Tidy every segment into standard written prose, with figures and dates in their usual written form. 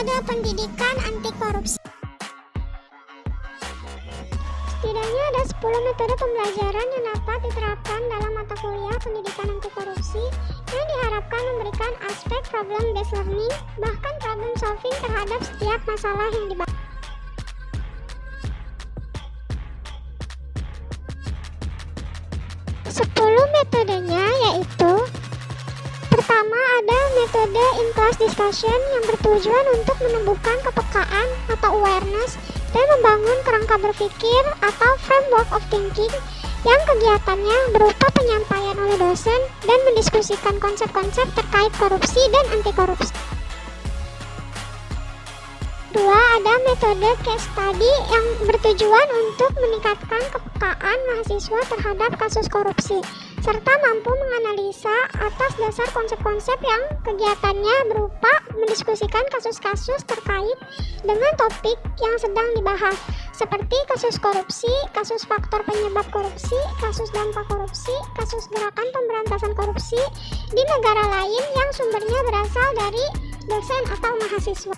Metode pendidikan anti korupsi. Setidaknya ada 10 metode pembelajaran yang dapat diterapkan dalam mata kuliah pendidikan anti korupsi yang diharapkan memberikan aspek problem based learning, bahkan problem solving terhadap setiap masalah yang dibahas. Sepuluh metodenya yaitu: pertama, ada metode in-class discussion yang bertujuan untuk menumbuhkan kepekaan atau awareness dan membangun kerangka berpikir atau framework of thinking yang kegiatannya berupa penyampaian oleh dosen dan mendiskusikan konsep-konsep terkait korupsi dan anti korupsi. Dua, ada metode case study yang bertujuan untuk meningkatkan kepekaan mahasiswa terhadap kasus korupsi, serta mampu menganalisa atas dasar konsep-konsep yang kegiatannya berupa mendiskusikan kasus-kasus terkait dengan topik yang sedang dibahas, seperti kasus korupsi, kasus faktor penyebab korupsi, kasus dampak korupsi, kasus gerakan pemberantasan korupsi di negara lain yang sumbernya berasal dari dosen atau mahasiswa.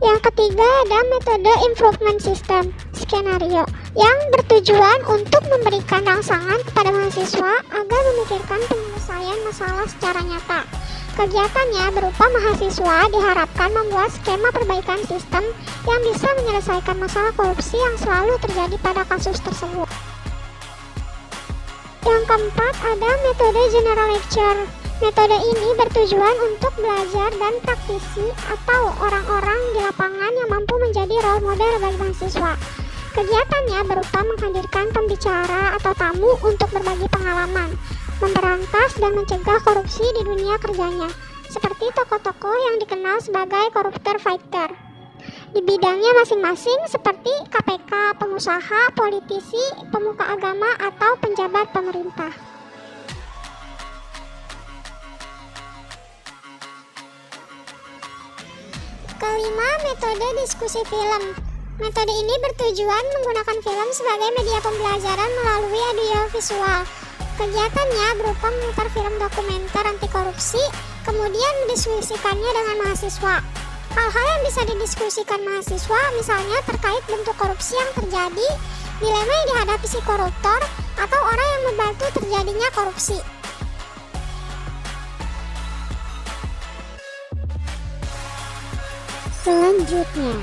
Yang ketiga, ada metode improvement system skenario yang bertujuan untuk memberikan rangsangan kepada mahasiswa agar memikirkan penyelesaian masalah secara nyata. Kegiatannya berupa mahasiswa diharapkan membuat skema perbaikan sistem yang bisa menyelesaikan masalah korupsi yang selalu terjadi pada kasus tersebut. Yang keempat, ada metode general lecture. Metode ini bertujuan untuk belajar dan praktisi atau orang-orang di lapangan yang mampu menjadi role model bagi mahasiswa. Kegiatannya berupa menghadirkan pembicara atau tamu untuk berbagi pengalaman, memberantas dan mencegah korupsi di dunia kerjanya, seperti tokoh-tokoh yang dikenal sebagai koruptor fighter di bidangnya masing-masing, seperti KPK, pengusaha, politisi, pemuka agama, atau penjabat pemerintah. Kelima, metode diskusi film. Metode ini bertujuan menggunakan film sebagai media pembelajaran melalui audiovisual. Kegiatannya berupa memutar film dokumenter anti korupsi, kemudian mendiskusikannya dengan mahasiswa. Hal-hal yang bisa didiskusikan mahasiswa misalnya terkait bentuk korupsi yang terjadi, dilema yang dihadapi si koruptor, atau orang yang membantu terjadinya korupsi. Selanjutnya,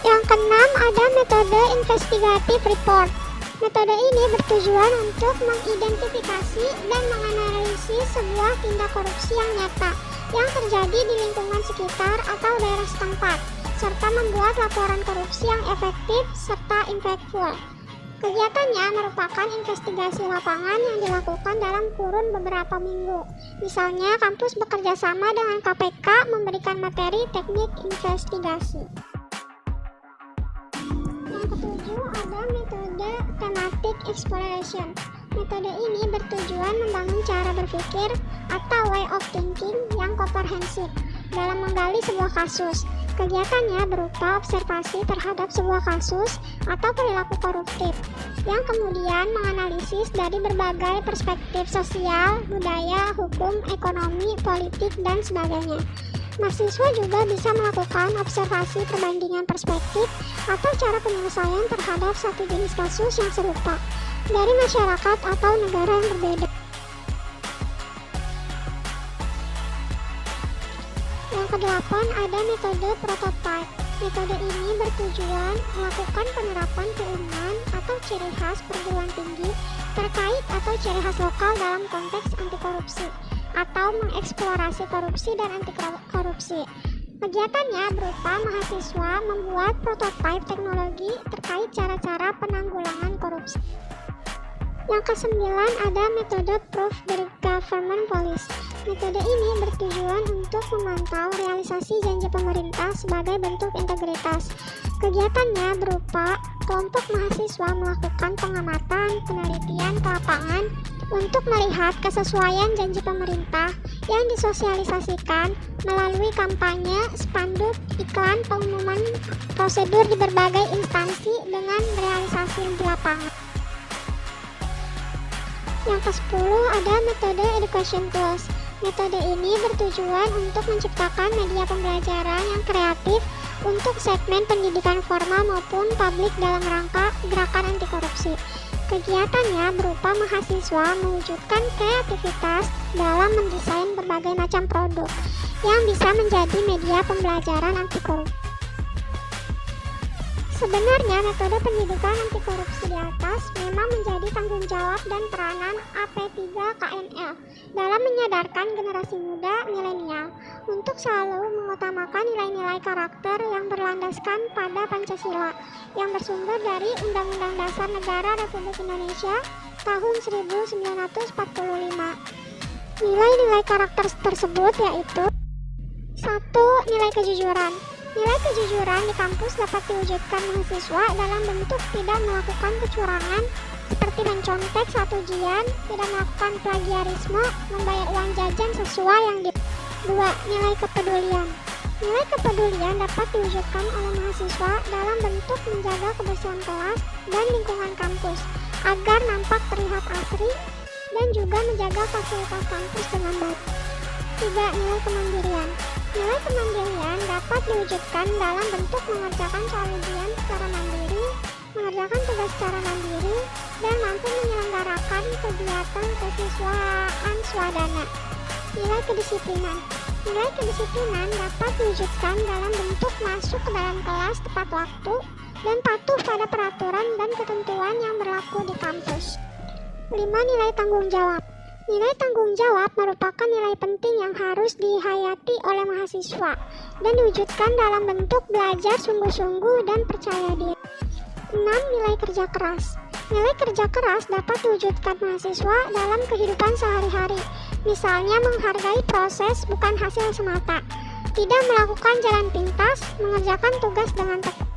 yang keenam, ada metode investigative report. Metode ini bertujuan untuk mengidentifikasi dan menganalisis sebuah tindak korupsi yang nyata yang terjadi di lingkungan sekitar atau daerah setempat, serta membuat laporan korupsi yang efektif serta impactful. Kegiatannya merupakan investigasi lapangan yang dilakukan dalam kurun beberapa minggu. Misalnya, kampus bekerja sama dengan KPK memberikan materi teknik investigasi. Yang ketujuh, ada metode thematic exploration. Metode ini bertujuan membangun cara berpikir atau way of thinking yang komprehensif dalam menggali sebuah kasus. Kegiatannya berupa observasi terhadap sebuah kasus atau perilaku koruptif, yang kemudian menganalisis dari berbagai perspektif sosial, budaya, hukum, ekonomi, politik, dan sebagainya. Mahasiswa juga bisa melakukan observasi perbandingan perspektif atau cara penyelesaian terhadap satu jenis kasus yang serupa dari masyarakat atau negara yang berbeda. Yang kedelapan, ada metode prototype. Metode ini bertujuan melakukan penerapan keilmuan atau ciri khas perguruan tinggi terkait atau ciri khas lokal dalam konteks anti korupsi atau mengeksplorasi korupsi dan anti korupsi. Kegiatannya berupa mahasiswa membuat prototipe teknologi terkait cara-cara penanggulangan korupsi. Yang kesembilan, ada metode proof the government policy. Metode ini bertujuan untuk memantau realisasi janji pemerintah sebagai bentuk integritas. Kegiatannya berupa kelompok mahasiswa melakukan pengamatan, penelitian ke lapangan untuk melihat kesesuaian janji pemerintah yang disosialisasikan melalui kampanye, spanduk, iklan, pengumuman prosedur di berbagai instansi dengan realisasi di lapangan. Yang ke-10 ada metode education tools. Metode ini bertujuan untuk menciptakan media pembelajaran yang kreatif untuk segmen pendidikan formal maupun publik dalam rangka gerakan anti korupsi. Kegiatannya berupa mahasiswa mewujudkan kreativitas dalam mendesain berbagai macam produk yang bisa menjadi media pembelajaran anti korupsi. Sebenarnya metode pendidikan anti korupsi di atas memang menjadi tanggung jawab dan peranan AP3KNL dalam menyadarkan generasi muda milenial untuk selalu mengutamakan nilai-nilai karakter yang berlandaskan pada Pancasila yang bersumber dari Undang-Undang Dasar Negara Republik Indonesia tahun 1945. Nilai-nilai karakter tersebut yaitu 1. Nilai kejujuran. Nilai kejujuran di kampus dapat diwujudkan mahasiswa dalam bentuk tidak melakukan kecurangan seperti mencontek saat ujian, tidak melakukan plagiarisme, membayar uang jajan sesuai yang di. 2. Nilai kepedulian. Nilai kepedulian dapat diwujudkan oleh mahasiswa dalam bentuk menjaga kebersihan kelas dan lingkungan kampus agar nampak terlihat asri dan juga menjaga fasilitas kampus dengan baik. 3. Nilai kemandirian. Nilai kemandirian dapat diwujudkan dalam bentuk mengerjakan soal ujian secara mandiri, mengerjakan tugas secara mandiri, dan mampu menyelenggarakan kegiatan kesiswaan swadana. Nilai kedisiplinan. Nilai kedisiplinan dapat diwujudkan dalam bentuk masuk ke dalam kelas tepat waktu dan patuh pada peraturan dan ketentuan yang berlaku di kampus. 5. Nilai tanggung jawab. Nilai tanggung jawab merupakan nilai penting yang harus dihayati oleh mahasiswa dan diwujudkan dalam bentuk belajar sungguh-sungguh dan percaya diri. 6. Nilai kerja keras. Nilai kerja keras dapat diwujudkan mahasiswa dalam kehidupan sehari-hari, misalnya menghargai proses bukan hasil semata, tidak melakukan jalan pintas, mengerjakan tugas dengan tekun.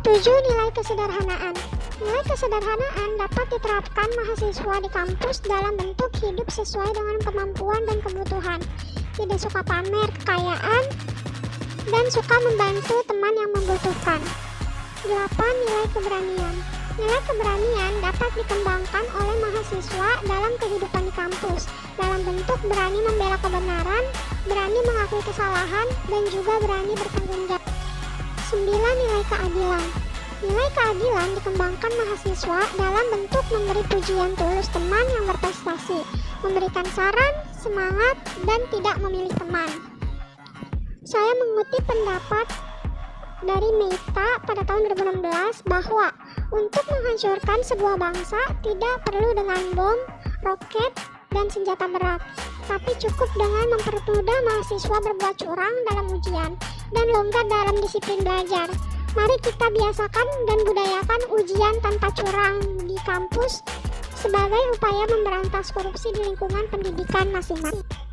7. Nilai kesederhanaan. Nilai kesederhanaan dapat diterapkan mahasiswa di kampus dalam bentuk hidup sesuai dengan kemampuan dan kebutuhan, tidak suka pamer kekayaan, dan suka membantu teman yang membutuhkan. 8. Nilai keberanian. Nilai keberanian dapat dikembangkan oleh mahasiswa dalam kehidupan di kampus, dalam bentuk berani membela kebenaran, berani mengakui kesalahan, dan juga berani bertanggung jawab. 9. Nilai keadilan. Nilai keadilan dikembangkan mahasiswa dalam bentuk memberi pujian tulus teman yang berprestasi, memberikan saran, semangat, dan tidak memilih teman. Saya mengutip pendapat dari Meita pada tahun 2016 bahwa untuk menghancurkan sebuah bangsa tidak perlu dengan bom, roket, dan senjata berat, tapi cukup dengan mempermudah mahasiswa berbuat curang dalam ujian dan longgar dalam disiplin belajar. Mari kita biasakan dan budayakan ujian tanpa curang di kampus sebagai upaya memberantas korupsi di lingkungan pendidikan masing-masing.